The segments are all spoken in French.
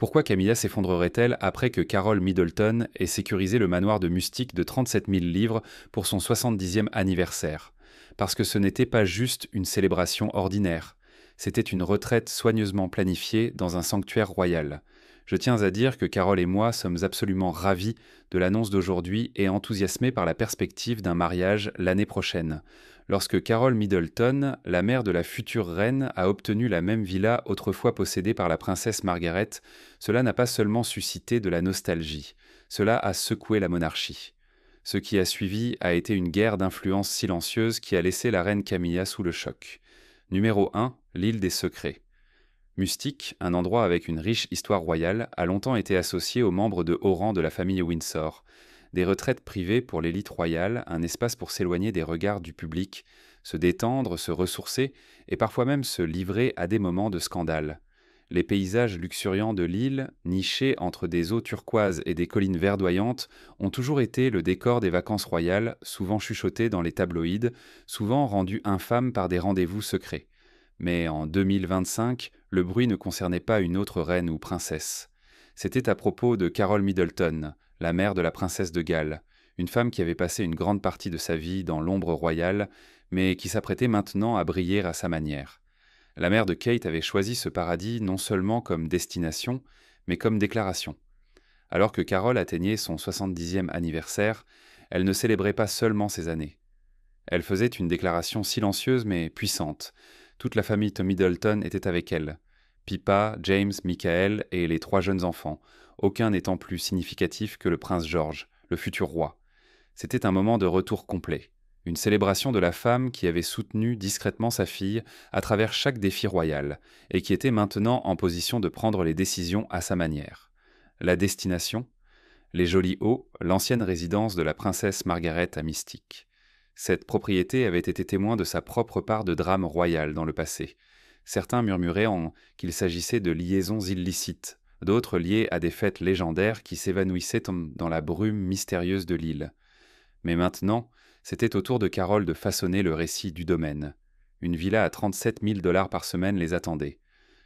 Pourquoi Camilla s'effondrerait-elle après que Carol Middleton ait sécurisé le manoir de Mustique de 37 000 livres pour son 70e anniversaire? Parce que ce n'était pas juste une célébration ordinaire. C'était une retraite soigneusement planifiée dans un sanctuaire royal. Je tiens à dire que Carol et moi sommes absolument ravis de l'annonce d'aujourd'hui et enthousiasmés par la perspective d'un mariage l'année prochaine. Lorsque Carol Middleton, la mère de la future reine, a obtenu la même villa autrefois possédée par la princesse Margaret, cela n'a pas seulement suscité de la nostalgie, cela a secoué la monarchie. Ce qui a suivi a été une guerre d'influence silencieuse qui a laissé la reine Camilla sous le choc. Numéro 1, l'île des secrets. Mustique, un endroit avec une riche histoire royale, a longtemps été associé aux membres de haut rang de la famille Windsor. Des retraites privées pour l'élite royale, un espace pour s'éloigner des regards du public, se détendre, se ressourcer et parfois même se livrer à des moments de scandale. Les paysages luxuriants de l'île, nichés entre des eaux turquoises et des collines verdoyantes, ont toujours été le décor des vacances royales, souvent chuchotées dans les tabloïds, souvent rendus infâmes par des rendez-vous secrets. Mais en 2025, le bruit ne concernait pas une autre reine ou princesse. C'était à propos de Carol Middleton, la mère de la princesse de Galles, une femme qui avait passé une grande partie de sa vie dans l'ombre royale, mais qui s'apprêtait maintenant à briller à sa manière. La mère de Kate avait choisi ce paradis non seulement comme destination, mais comme déclaration. Alors que Carol atteignait son 70e anniversaire, elle ne célébrait pas seulement ses années. Elle faisait une déclaration silencieuse mais puissante. Toute la famille Tom Middleton était avec elle. Pippa, James, Michael et les 3 jeunes enfants, aucun n'étant plus significatif que le prince George, le futur roi. C'était un moment de retour complet. Une célébration de la femme qui avait soutenu discrètement sa fille à travers chaque défi royal et qui était maintenant en position de prendre les décisions à sa manière. La destination? Les Jolis Hauts, l'ancienne résidence de la princesse Margaret à Mystique. Cette propriété avait été témoin de sa propre part de drame royal dans le passé. Certains murmuraient qu'il s'agissait de liaisons illicites, d'autres liées à des fêtes légendaires qui s'évanouissaient dans la brume mystérieuse de l'île. Mais maintenant, c'était au tour de Carol de façonner le récit du domaine. Une villa à 37 000 $ par semaine les attendait.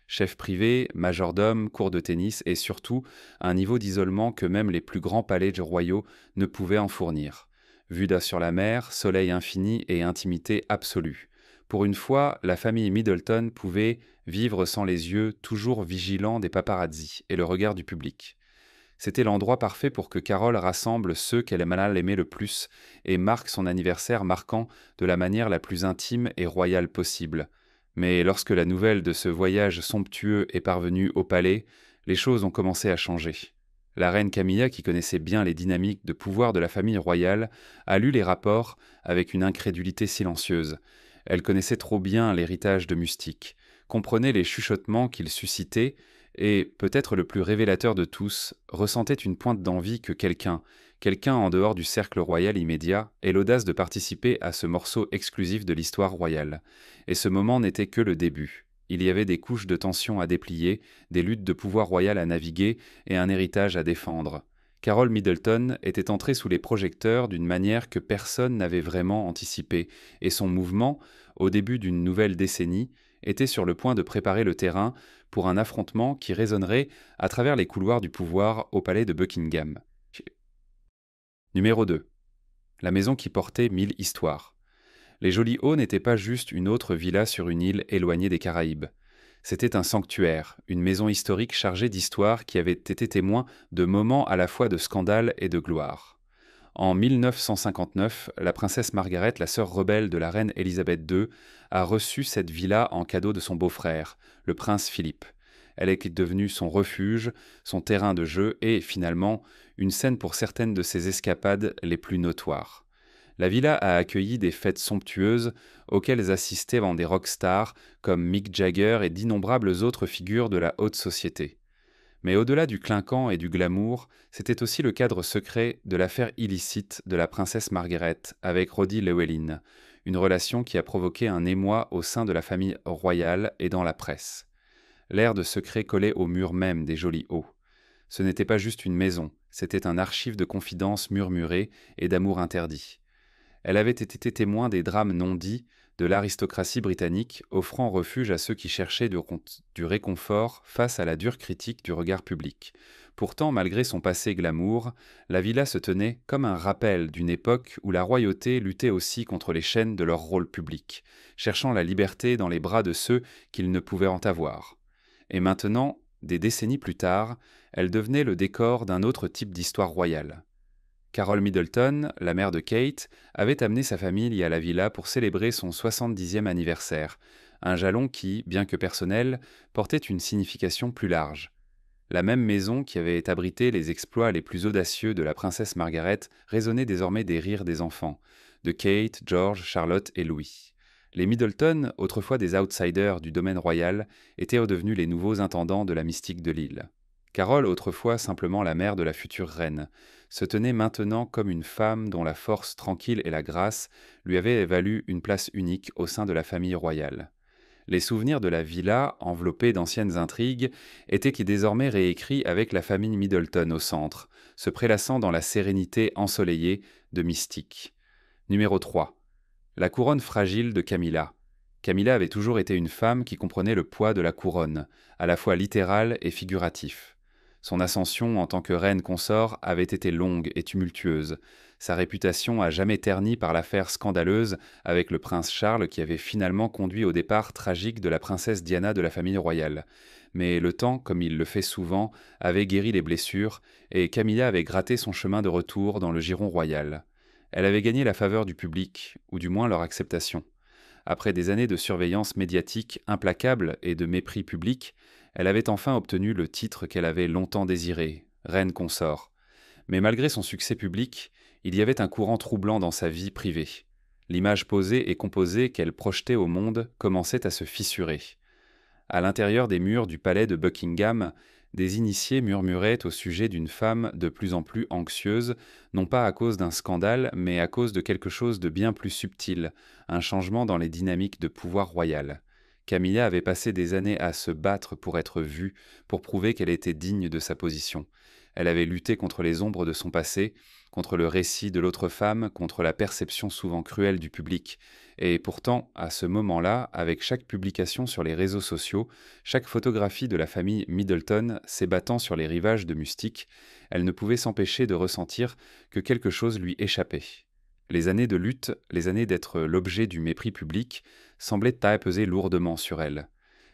Chef privé, majordome, cours de tennis et surtout un niveau d'isolement que même les plus grands palais royaux ne pouvaient en fournir. Vue sur la mer, soleil infini et intimité absolue. Pour une fois, la famille Middleton pouvait vivre sans les yeux toujours vigilants des paparazzis et le regard du public. C'était l'endroit parfait pour que Carol rassemble ceux qu'elle aimait le plus et marque son anniversaire marquant de la manière la plus intime et royale possible. Mais lorsque la nouvelle de ce voyage somptueux est parvenue au palais, les choses ont commencé à changer. La reine Camilla, qui connaissait bien les dynamiques de pouvoir de la famille royale, a lu les rapports avec une incrédulité silencieuse. Elle connaissait trop bien l'héritage de Mustique, comprenait les chuchotements qu'il suscitait et, peut-être le plus révélateur de tous, ressentait une pointe d'envie que quelqu'un en dehors du cercle royal immédiat, ait l'audace de participer à ce morceau exclusif de l'histoire royale. Et ce moment n'était que le début. Il y avait des couches de tension à déplier, des luttes de pouvoir royal à naviguer et un héritage à défendre. Carol Middleton était entrée sous les projecteurs d'une manière que personne n'avait vraiment anticipée, et son mouvement, au début d'une nouvelle décennie, était sur le point de préparer le terrain pour un affrontement qui résonnerait à travers les couloirs du pouvoir au palais de Buckingham. Numéro 2. La maison qui portait 1000 histoires. Les Jolis Hauts n'étaient pas juste une autre villa sur une île éloignée des Caraïbes. C'était un sanctuaire, une maison historique chargée d'histoires qui avait été témoin de moments à la fois de scandale et de gloire. En 1959, la princesse Margaret, la sœur rebelle de la reine Élisabeth II, a reçu cette villa en cadeau de son beau-frère, le prince Philippe. Elle est devenue son refuge, son terrain de jeu et, finalement, une scène pour certaines de ses escapades les plus notoires. La villa a accueilli des fêtes somptueuses auxquelles assistaient des rockstars comme Mick Jagger et d'innombrables autres figures de la haute société. Mais au-delà du clinquant et du glamour, c'était aussi le cadre secret de l'affaire illicite de la princesse Margaret avec Roddy Llewellyn, une relation qui a provoqué un émoi au sein de la famille royale et dans la presse. L'air de secret collait au mur même des Jolis Hauts. Ce n'était pas juste une maison, c'était un archive de confidences murmurées et d'amour interdit. Elle avait été témoin des drames non dits, de l'aristocratie britannique, offrant refuge à ceux qui cherchaient du réconfort face à la dure critique du regard public. Pourtant, malgré son passé glamour, la villa se tenait comme un rappel d'une époque où la royauté luttait aussi contre les chaînes de leur rôle public, cherchant la liberté dans les bras de ceux qu'ils ne pouvaient en avoir. Et maintenant, des décennies plus tard, elle devenait le décor d'un autre type d'histoire royale. Carol Middleton, la mère de Kate, avait amené sa famille à la villa pour célébrer son 70e anniversaire, un jalon qui, bien que personnel, portait une signification plus large. La même maison qui avait abrité les exploits les plus audacieux de la princesse Margaret résonnait désormais des rires des enfants, de Kate, George, Charlotte et Louis. Les Middleton, autrefois des outsiders du domaine royal, étaient redevenus les nouveaux intendants de la mystique de l'île. Carol, autrefois simplement la mère de la future reine, se tenait maintenant comme une femme dont la force tranquille et la grâce lui avaient valu une place unique au sein de la famille royale. Les souvenirs de la villa, enveloppés d'anciennes intrigues, étaient désormais réécrits avec la famille Middleton au centre, se prélassant dans la sérénité ensoleillée de Mystique. Numéro 3. La couronne fragile de Camilla. Camilla avait toujours été une femme qui comprenait le poids de la couronne, à la fois littéral et figuratif. Son ascension en tant que reine consort avait été longue et tumultueuse. Sa réputation a jamais terni par l'affaire scandaleuse avec le prince Charles qui avait finalement conduit au départ tragique de la princesse Diana de la famille royale. Mais le temps, comme il le fait souvent, avait guéri les blessures et Camilla avait gratté son chemin de retour dans le giron royal. Elle avait gagné la faveur du public, ou du moins leur acceptation. Après des années de surveillance médiatique implacable et de mépris public, elle avait enfin obtenu le titre qu'elle avait longtemps désiré, reine consort. Mais malgré son succès public, il y avait un courant troublant dans sa vie privée. L'image posée et composée qu'elle projetait au monde commençait à se fissurer. À l'intérieur des murs du palais de Buckingham, des initiés murmuraient au sujet d'une femme de plus en plus anxieuse, non pas à cause d'un scandale, mais à cause de quelque chose de bien plus subtil, un changement dans les dynamiques de pouvoir royal. Camilla avait passé des années à se battre pour être vue, pour prouver qu'elle était digne de sa position. Elle avait lutté contre les ombres de son passé, contre le récit de l'autre femme, contre la perception souvent cruelle du public. Et pourtant, à ce moment-là, avec chaque publication sur les réseaux sociaux, chaque photographie de la famille Middleton s'ébattant sur les rivages de Mystique, elle ne pouvait s'empêcher de ressentir que quelque chose lui échappait. Les années de lutte, les années d'être l'objet du mépris public, semblaient peser lourdement sur elle.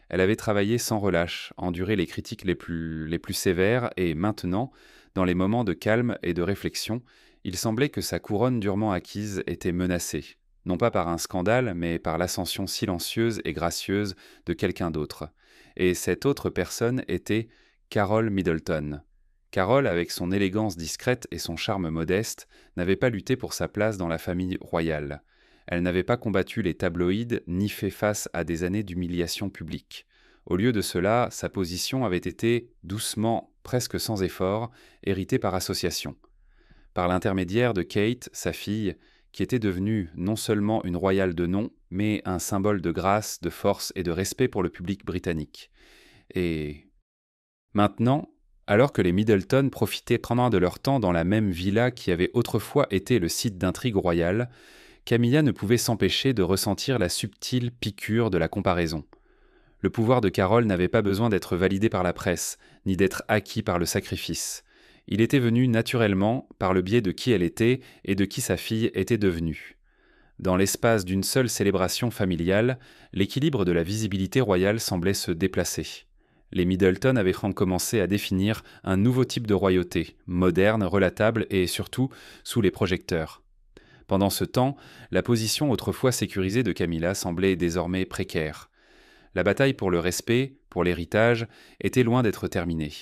Elle avait travaillé sans relâche, enduré les critiques les plus sévères et maintenant, dans les moments de calme et de réflexion, il semblait que sa couronne durement acquise était menacée, non pas par un scandale, mais par l'ascension silencieuse et gracieuse de quelqu'un d'autre. Et cette autre personne était Carol Middleton. Carol, avec son élégance discrète et son charme modeste, n'avait pas lutté pour sa place dans la famille royale. Elle n'avait pas combattu les tabloïds ni fait face à des années d'humiliation publique. Au lieu de cela, sa position avait été, doucement, presque sans effort, héritée par association. Par l'intermédiaire de Kate, sa fille, qui était devenue non seulement une royale de nom, mais un symbole de grâce, de force et de respect pour le public britannique. Et maintenant, alors que les Middleton profitaient pendant de leur temps dans la même villa qui avait autrefois été le site d'intrigues royales, Camilla ne pouvait s'empêcher de ressentir la subtile piqûre de la comparaison. Le pouvoir de Carol n'avait pas besoin d'être validé par la presse, ni d'être acquis par le sacrifice. Il était venu naturellement par le biais de qui elle était et de qui sa fille était devenue. Dans l'espace d'une seule célébration familiale, l'équilibre de la visibilité royale semblait se déplacer. Les Middleton avaient commencé à définir un nouveau type de royauté, moderne, relatable et surtout sous les projecteurs. Pendant ce temps, la position autrefois sécurisée de Camilla semblait désormais précaire. La bataille pour le respect, pour l'héritage, était loin d'être terminée.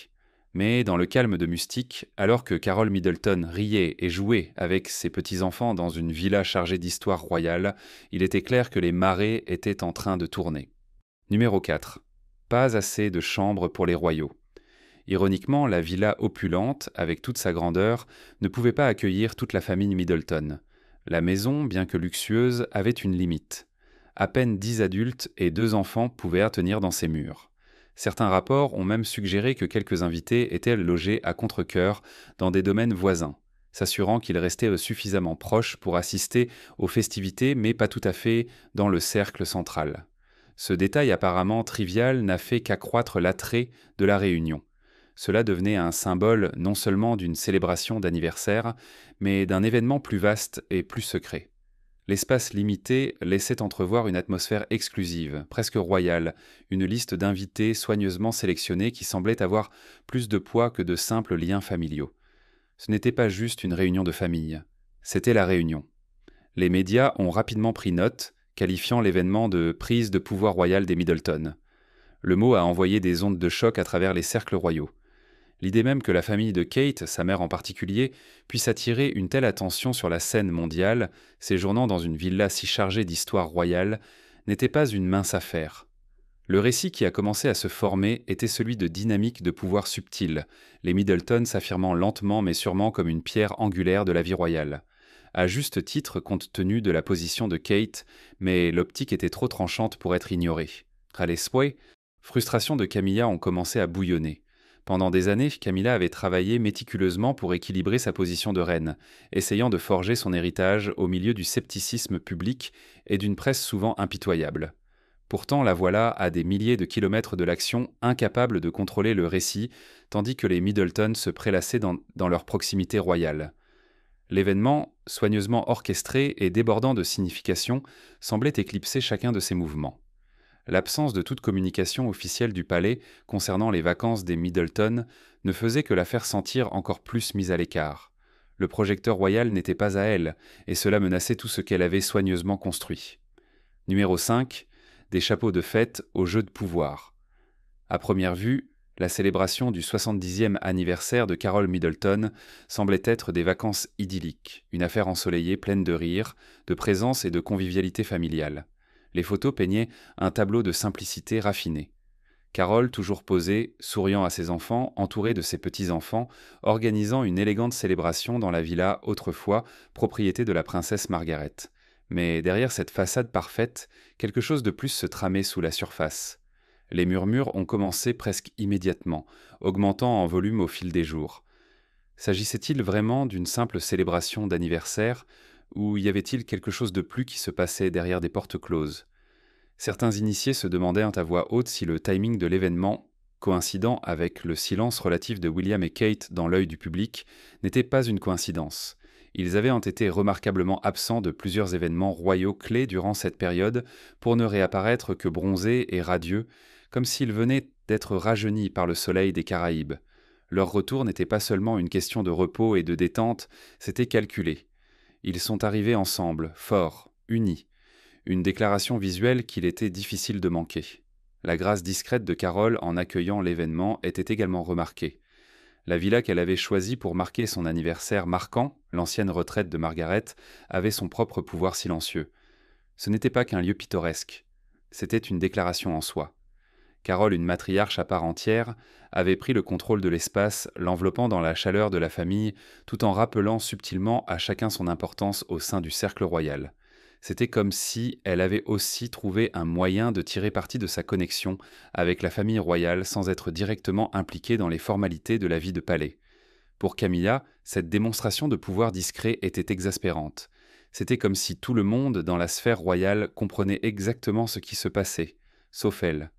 Mais dans le calme de Mystique, alors que Carol Middleton riait et jouait avec ses petits-enfants dans une villa chargée d'histoire royale, il était clair que les marées étaient en train de tourner. Numéro 4. Pas assez de chambres pour les royaux. Ironiquement, la villa opulente, avec toute sa grandeur, ne pouvait pas accueillir toute la famille Middleton. La maison, bien que luxueuse, avait une limite. À peine 10 adultes et 2 enfants pouvaient tenir dans ses murs. Certains rapports ont même suggéré que quelques invités étaient logés à contre-cœur dans des domaines voisins. s'assurant qu'il restait suffisamment proche pour assister aux festivités, mais pas tout à fait dans le cercle central. Ce détail apparemment trivial n'a fait qu'accroître l'attrait de la réunion. Cela devenait un symbole non seulement d'une célébration d'anniversaire, mais d'un événement plus vaste et plus secret. L'espace limité laissait entrevoir une atmosphère exclusive, presque royale, une liste d'invités soigneusement sélectionnés qui semblait avoir plus de poids que de simples liens familiaux. Ce n'était pas juste une réunion de famille, c'était la réunion. Les médias ont rapidement pris note, qualifiant l'événement de prise de pouvoir royal des Middleton. Le mot a envoyé des ondes de choc à travers les cercles royaux. L'idée même que la famille de Kate, sa mère en particulier, puisse attirer une telle attention sur la scène mondiale, séjournant dans une villa si chargée d'histoire royale, n'était pas une mince affaire. Le récit qui a commencé à se former était celui de dynamiques de pouvoir subtiles, les Middleton s'affirmant lentement mais sûrement comme une pierre angulaire de la vie royale. À juste titre compte tenu de la position de Kate, mais l'optique était trop tranchante pour être ignorée. À l'esprit, frustration de Camilla ont commencé à bouillonner. Pendant des années, Camilla avait travaillé méticuleusement pour équilibrer sa position de reine, essayant de forger son héritage au milieu du scepticisme public et d'une presse souvent impitoyable. Pourtant, la voilà à des milliers de kilomètres de l'action, incapable de contrôler le récit, tandis que les Middleton se prélassaient dans leur proximité royale. L'événement, soigneusement orchestré et débordant de signification, semblait éclipser chacun de ses mouvements. L'absence de toute communication officielle du palais concernant les vacances des Middleton ne faisait que la faire sentir encore plus mise à l'écart. Le projecteur royal n'était pas à elle, et cela menaçait tout ce qu'elle avait soigneusement construit. Numéro 5. Des chapeaux de fête au jeu de pouvoir. À première vue, la célébration du 70e anniversaire de Carol Middleton semblait être des vacances idylliques, une affaire ensoleillée pleine de rires, de présence et de convivialité familiale. Les photos peignaient un tableau de simplicité raffinée. Carol, toujours posée, souriant à ses enfants, entourée de ses petits-enfants, organisant une élégante célébration dans la villa autrefois propriété de la princesse Margaret. Mais derrière cette façade parfaite, quelque chose de plus se tramait sous la surface. Les murmures ont commencé presque immédiatement, augmentant en volume au fil des jours. S'agissait-il vraiment d'une simple célébration d'anniversaire, ou y avait-il quelque chose de plus qui se passait derrière des portes closes? Certains initiés se demandaient à voix haute si le timing de l'événement, coïncidant avec le silence relatif de William et Kate dans l'œil du public, n'était pas une coïncidence. Ils avaient été remarquablement absents de plusieurs événements royaux clés durant cette période pour ne réapparaître que bronzés et radieux, comme s'ils venaient d'être rajeunis par le soleil des Caraïbes. Leur retour n'était pas seulement une question de repos et de détente, c'était calculé. Ils sont arrivés ensemble, forts, unis. Une déclaration visuelle qu'il était difficile de manquer. La grâce discrète de Carol en accueillant l'événement était également remarquée. La villa qu'elle avait choisie pour marquer son anniversaire marquant, l'ancienne retraite de Margaret, avait son propre pouvoir silencieux. Ce n'était pas qu'un lieu pittoresque, c'était une déclaration en soi. Carol, une matriarche à part entière, avait pris le contrôle de l'espace, l'enveloppant dans la chaleur de la famille, tout en rappelant subtilement à chacun son importance au sein du cercle royal. C'était comme si elle avait aussi trouvé un moyen de tirer parti de sa connexion avec la famille royale sans être directement impliquée dans les formalités de la vie de palais. Pour Camilla, cette démonstration de pouvoir discret était exaspérante. C'était comme si tout le monde dans la sphère royale comprenait exactement ce qui se passait, sauf elle.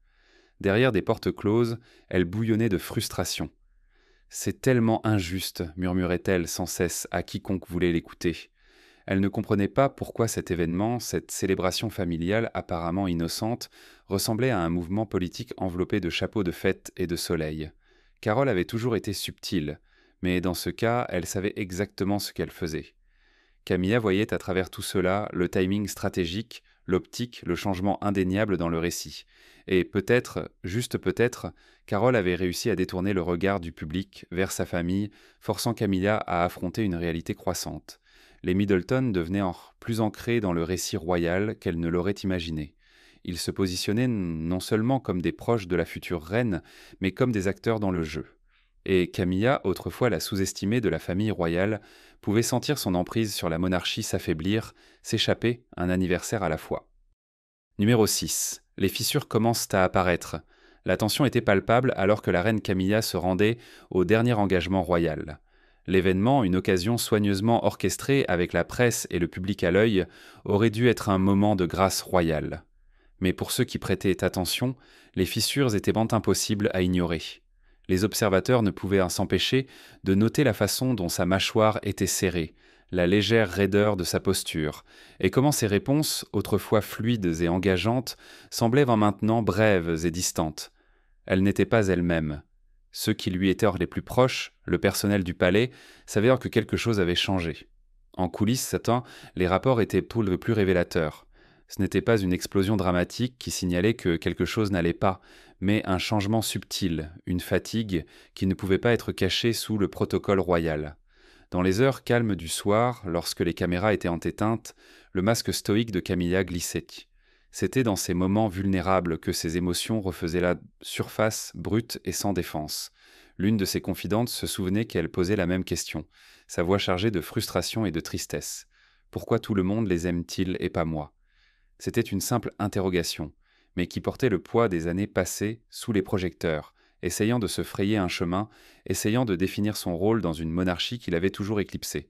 Derrière des portes closes, elle bouillonnait de frustration. « C'est tellement injuste », murmurait-elle sans cesse à quiconque voulait l'écouter. Elle ne comprenait pas pourquoi cet événement, cette célébration familiale apparemment innocente, ressemblait à un mouvement politique enveloppé de chapeaux de fête et de soleil. Carol avait toujours été subtile, mais dans ce cas, elle savait exactement ce qu'elle faisait. Camilla voyait à travers tout cela le timing stratégique, l'optique, le changement indéniable dans le récit. Et peut-être, juste peut-être, Carol avait réussi à détourner le regard du public vers sa famille, forçant Camilla à affronter une réalité croissante. Les Middleton devenaient plus ancrés dans le récit royal qu'elle ne l'aurait imaginé. Ils se positionnaient non seulement comme des proches de la future reine, mais comme des acteurs dans le jeu. Et Camilla, autrefois la sous-estimée de la famille royale, pouvait sentir son emprise sur la monarchie s'affaiblir, s'échapper un anniversaire à la fois. Numéro 6. Les fissures commencent à apparaître. La tension était palpable alors que la reine Camilla se rendait au dernier engagement royal. L'événement, une occasion soigneusement orchestrée avec la presse et le public à l'œil, aurait dû être un moment de grâce royale. Mais pour ceux qui prêtaient attention, les fissures étaient bant impossibles à ignorer. Les observateurs ne pouvaient s'empêcher de noter la façon dont sa mâchoire était serrée, la légère raideur de sa posture, et comment ses réponses, autrefois fluides et engageantes, semblaient maintenant brèves et distantes. Elle n'était pas elle-même. Ceux qui lui étaient les plus proches, le personnel du palais, savaient que quelque chose avait changé. En coulisses, Satan, les rapports étaient pour le plus révélateurs. Ce n'était pas une explosion dramatique qui signalait que quelque chose n'allait pas, mais un changement subtil, une fatigue qui ne pouvait pas être cachée sous le protocole royal. Dans les heures calmes du soir, lorsque les caméras étaient éteintes, le masque stoïque de Camilla glissait. C'était dans ces moments vulnérables que ses émotions refaisaient la surface brute et sans défense. L'une de ses confidentes se souvenait qu'elle posait la même question, sa voix chargée de frustration et de tristesse. Pourquoi tout le monde les aime-t-il et pas moi ? C'était une simple interrogation, mais qui portait le poids des années passées sous les projecteurs, essayant de se frayer un chemin, essayant de définir son rôle dans une monarchie qu'il avait toujours éclipsée.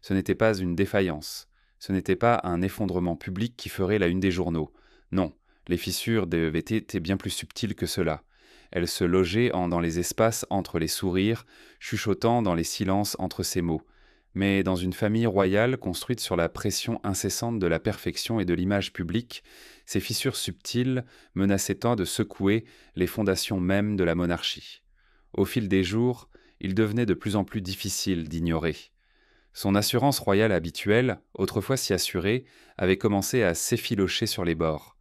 Ce n'était pas une défaillance, ce n'était pas un effondrement public qui ferait la une des journaux. Non, les fissures devaient être bien plus subtiles que cela. Elles se logeaient dans les espaces entre les sourires, chuchotant dans les silences entre ces mots. Mais dans une famille royale construite sur la pression incessante de la perfection et de l'image publique, ces fissures subtiles menaçaient tant de secouer les fondations mêmes de la monarchie. Au fil des jours, il devenait de plus en plus difficile d'ignorer. Son assurance royale habituelle, autrefois si assurée, avait commencé à s'effilocher sur les bords.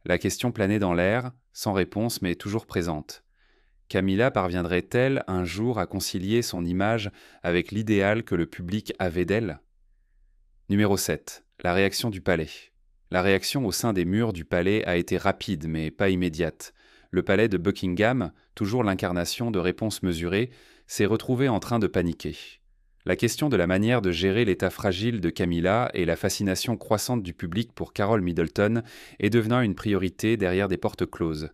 La question planait dans l'air, sans réponse mais toujours présente. Camilla parviendrait-elle un jour à concilier son image avec l'idéal que le public avait d'elle ? Numéro 7. La réaction du palais. La réaction au sein des murs du palais a été rapide mais pas immédiate. Le palais de Buckingham, toujours l'incarnation de réponses mesurées, s'est retrouvé en train de paniquer. La question de la manière de gérer l'état fragile de Camilla et la fascination croissante du public pour Carol Middleton est devenue une priorité derrière des portes closes.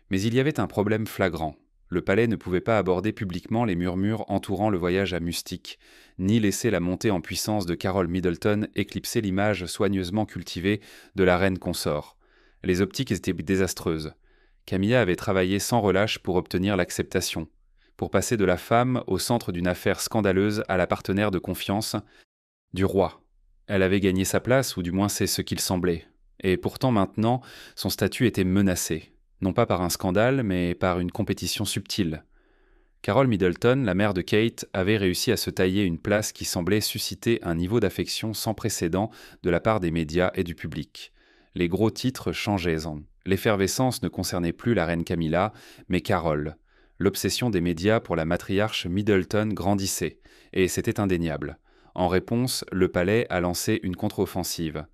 Mais il y avait un problème flagrant. Le palais ne pouvait pas aborder publiquement les murmures entourant le voyage à Mustique, ni laisser la montée en puissance de Carol Middleton éclipser l'image soigneusement cultivée de la reine consort. Les optiques étaient désastreuses. Camilla avait travaillé sans relâche pour obtenir l'acceptation, pour passer de la femme au centre d'une affaire scandaleuse à la partenaire de confiance du roi. Elle avait gagné sa place, ou du moins c'est ce qu'il semblait. Et pourtant maintenant, son statut était menacé. Non pas par un scandale, mais par une compétition subtile. Carol Middleton, la mère de Kate, avait réussi à se tailler une place qui semblait susciter un niveau d'affection sans précédent de la part des médias et du public. Les gros titres changeaient. L'effervescence ne concernait plus la reine Camilla, mais Carol. L'obsession des médias pour la matriarche Middleton grandissait, et c'était indéniable. En réponse, le palais a lancé une contre-offensive.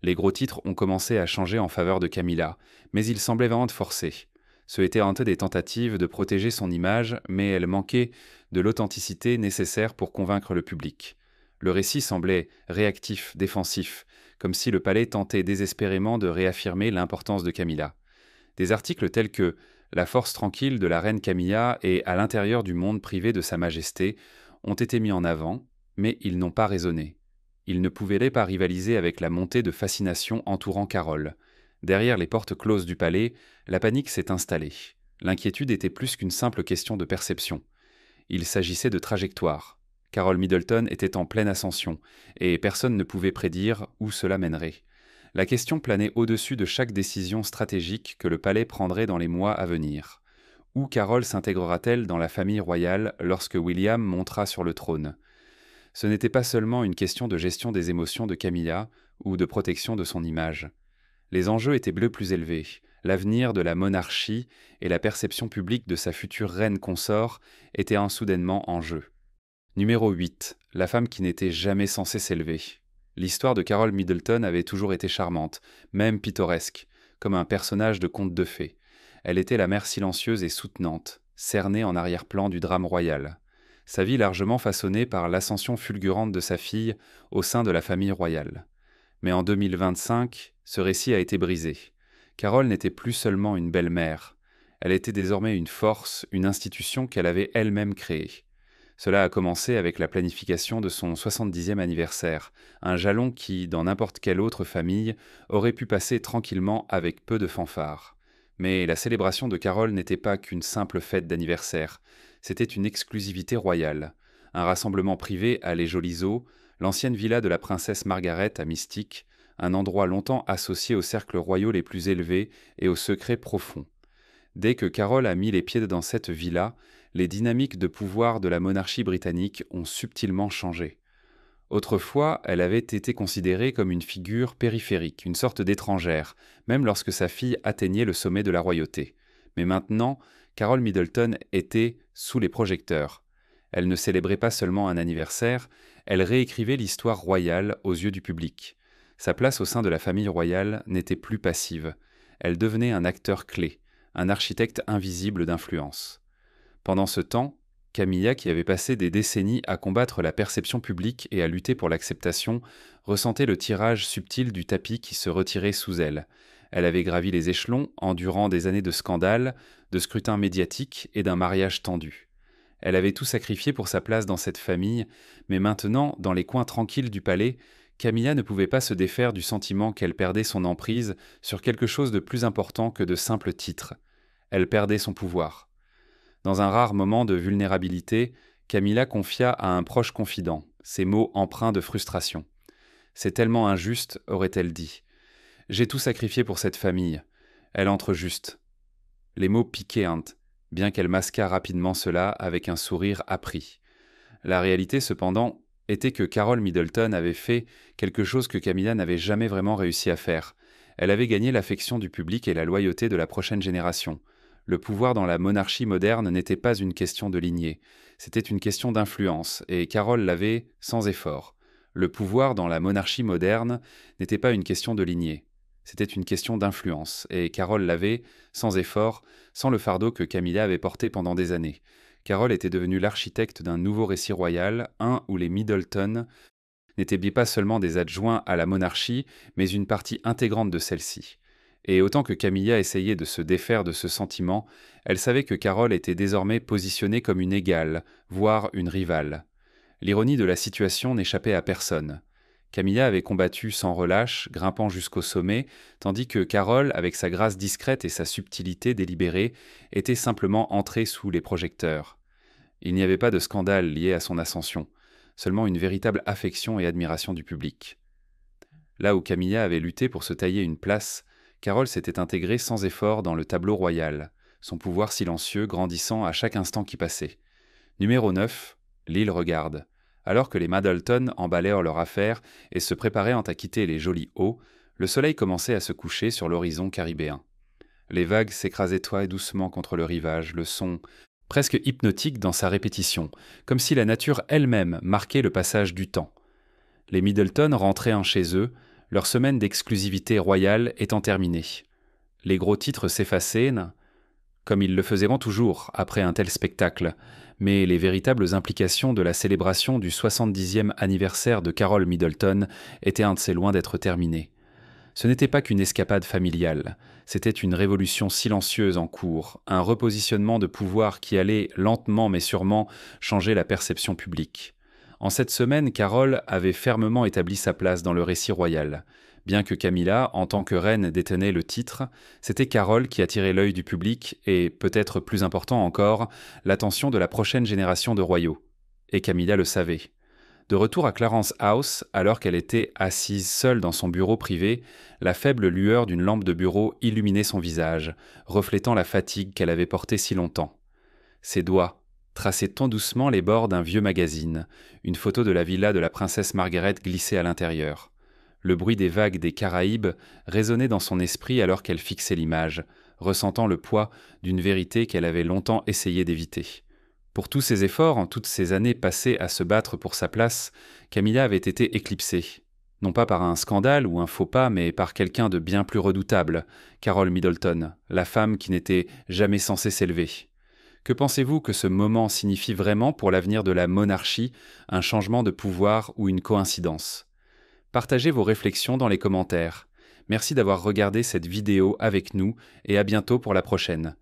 Les gros titres ont commencé à changer en faveur de Camilla, mais ils semblaient vraiment forcés. Ce étaient un peu des tentatives de protéger son image, mais elles manquaient de l'authenticité nécessaire pour convaincre le public. Le récit semblait réactif, défensif, comme si le palais tentait désespérément de réaffirmer l'importance de Camilla. Des articles tels que « La force tranquille de la reine Camilla et à l'intérieur du monde privé de Sa Majesté » ont été mis en avant, mais ils n'ont pas résonné. Ils ne pouvaient pas rivaliser avec la montée de fascination entourant Carol. Derrière les portes closes du palais, la panique s'est installée. L'inquiétude était plus qu'une simple question de perception. Il s'agissait de trajectoire. Carol Middleton était en pleine ascension, et personne ne pouvait prédire où cela mènerait. La question planait au-dessus de chaque décision stratégique que le palais prendrait dans les mois à venir. Où Carol s'intégrera-t-elle dans la famille royale lorsque William montera sur le trône ? Ce n'était pas seulement une question de gestion des émotions de Camilla ou de protection de son image. Les enjeux étaient plus élevés. L'avenir de la monarchie et la perception publique de sa future reine consort étaient soudainement en jeu. Numéro 8. La femme qui n'était jamais censée s'élever. L'histoire de Carol Middleton avait toujours été charmante, même pittoresque, comme un personnage de conte de fées. Elle était la mère silencieuse et soutenante, cernée en arrière-plan du drame royal. Sa vie largement façonnée par l'ascension fulgurante de sa fille au sein de la famille royale. Mais en 2025, ce récit a été brisé. Carol n'était plus seulement une belle-mère. Elle était désormais une force, une institution qu'elle avait elle-même créée. Cela a commencé avec la planification de son 70e anniversaire, un jalon qui, dans n'importe quelle autre famille, aurait pu passer tranquillement avec peu de fanfare. Mais la célébration de Carole n'était pas qu'une simple fête d'anniversaire, c'était une exclusivité royale. Un rassemblement privé à Les Jolis Eaux, l'ancienne villa de la princesse Margaret à Mystique, un endroit longtemps associé aux cercles royaux les plus élevés et aux secrets profonds. Dès que Carole a mis les pieds dans cette villa, les dynamiques de pouvoir de la monarchie britannique ont subtilement changé. Autrefois, elle avait été considérée comme une figure périphérique, une sorte d'étrangère, même lorsque sa fille atteignait le sommet de la royauté. Mais maintenant, Carole Middleton était sous les projecteurs. Elle ne célébrait pas seulement un anniversaire, elle réécrivait l'histoire royale aux yeux du public. Sa place au sein de la famille royale n'était plus passive. Elle devenait un acteur clé, un architecte invisible d'influence. Pendant ce temps, Camilla, qui avait passé des décennies à combattre la perception publique et à lutter pour l'acceptation, ressentait le tirage subtil du tapis qui se retirait sous elle. Elle avait gravi les échelons, endurant des années de scandales, de scrutins médiatiques et d'un mariage tendu. Elle avait tout sacrifié pour sa place dans cette famille, mais maintenant, dans les coins tranquilles du palais, Camilla ne pouvait pas se défaire du sentiment qu'elle perdait son emprise sur quelque chose de plus important que de simples titres. Elle perdait son pouvoir. Dans un rare moment de vulnérabilité, Camilla confia à un proche confident, ces mots empreints de frustration. « C'est tellement injuste », aurait-elle dit. « J'ai tout sacrifié pour cette famille. Elle entre juste. » Les mots piquaient, bien qu'elle masquât rapidement cela avec un sourire appris. La réalité, cependant, était que Carole Middleton avait fait quelque chose que Camilla n'avait jamais vraiment réussi à faire. Elle avait gagné l'affection du public et la loyauté de la prochaine génération. Le pouvoir dans la monarchie moderne n'était pas une question de lignée, c'était une question d'influence, et Carole l'avait sans effort. Le pouvoir dans la monarchie moderne n'était pas une question de lignée, c'était une question d'influence, et Carole l'avait sans effort, sans le fardeau que Camilla avait porté pendant des années. Carole était devenue l'architecte d'un nouveau récit royal, un où les Middleton n'étaient pas seulement des adjoints à la monarchie, mais une partie intégrante de celle-ci. Et autant que Camilla essayait de se défaire de ce sentiment, elle savait que Carole était désormais positionnée comme une égale, voire une rivale. L'ironie de la situation n'échappait à personne. Camilla avait combattu sans relâche, grimpant jusqu'au sommet, tandis que Carole, avec sa grâce discrète et sa subtilité délibérée, était simplement entrée sous les projecteurs. Il n'y avait pas de scandale lié à son ascension, seulement une véritable affection et admiration du public. Là où Camilla avait lutté pour se tailler une place, Carole s'était intégrée sans effort dans le tableau royal, son pouvoir silencieux grandissant à chaque instant qui passait. Numéro 9, l'île regarde. Alors que les Middleton emballaient leurs affaires et se préparaient à quitter les Jolis Eaux, le soleil commençait à se coucher sur l'horizon caribéen. Les vagues s'écrasaient doucement contre le rivage, le son presque hypnotique dans sa répétition, comme si la nature elle-même marquait le passage du temps. Les Middleton rentraient chez eux, leur semaine d'exclusivité royale étant terminée. Les gros titres s'effaçaient, comme ils le faisaient toujours après un tel spectacle, mais les véritables implications de la célébration du 70e anniversaire de Carole Middleton étaient loin d'être terminées. Ce n'était pas qu'une escapade familiale, c'était une révolution silencieuse en cours, un repositionnement de pouvoir qui allait, lentement mais sûrement, changer la perception publique. En cette semaine, Carole avait fermement établi sa place dans le récit royal. Bien que Camilla, en tant que reine, détenait le titre, c'était Carole qui attirait l'œil du public et, peut-être plus important encore, l'attention de la prochaine génération de royaux. Et Camilla le savait. De retour à Clarence House, alors qu'elle était assise seule dans son bureau privé, la faible lueur d'une lampe de bureau illuminait son visage, reflétant la fatigue qu'elle avait portée si longtemps. Ses doigts traçaient tant doucement les bords d'un vieux magazine, une photo de la villa de la princesse Margaret glissée à l'intérieur. Le bruit des vagues des Caraïbes résonnait dans son esprit alors qu'elle fixait l'image, ressentant le poids d'une vérité qu'elle avait longtemps essayé d'éviter. Pour tous ses efforts, toutes ces années passées à se battre pour sa place, Camilla avait été éclipsée. Non pas par un scandale ou un faux pas, mais par quelqu'un de bien plus redoutable, Carole Middleton, la femme qui n'était jamais censée s'élever. Que pensez-vous que ce moment signifie vraiment pour l'avenir de la monarchie, un changement de pouvoir ou une coïncidence ? Partagez vos réflexions dans les commentaires. Merci d'avoir regardé cette vidéo avec nous et à bientôt pour la prochaine.